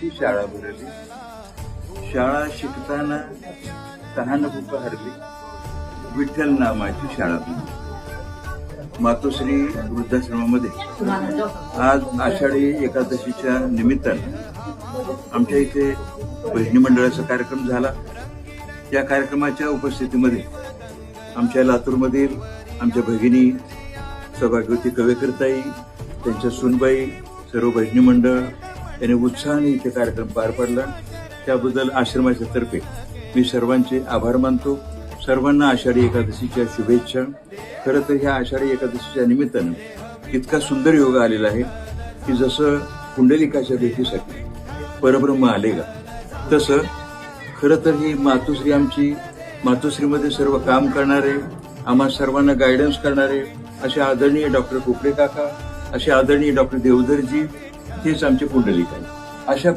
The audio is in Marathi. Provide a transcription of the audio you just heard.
नामाची शाळा भरली, शाळा शिकताना तहान भूक हरली, विठ्ठल नामाची शाळा भरली. मातोश्री वृद्धाश्रमामध्ये आज आषाढी एकादशीच्या निमित्तानं आमच्या इथे भजनी मंडळाचा कार्यक्रम झाला. या कार्यक्रमाच्या उपस्थितीमध्ये आमच्या लातूरमधील आमच्या भगिनी सौभाग्यवती कवेकरताई, त्यांच्या सुनबाई, सर्व भजनी मंडळ यांनी उत्साहाने इथे कार्यक्रम पार पाडला. त्याबद्दल आश्रमाच्या तर्फे मी सर्वांचे आभार मानतो. सर्वांना आषाढी एकादशीच्या शुभेच्छा. खरं तर ह्या आषाढी एकादशीच्या निमित्तानं इतका सुंदर योग आलेला आहे की जसं पुंडलिकाच्या भेटीसाठी परब्रह्म आलेगा, तसं खरं तर ही मातोश्री आमची, मातोश्रीमध्ये सर्व काम करणारे, आम्हा सर्वांना गायडन्स करणारे असे आदरणीय डॉक्टर कोपडे काका, असे आदरणीय डॉक्टर देवधरजी, हेच आमचे पुंडलिक आहे. अशा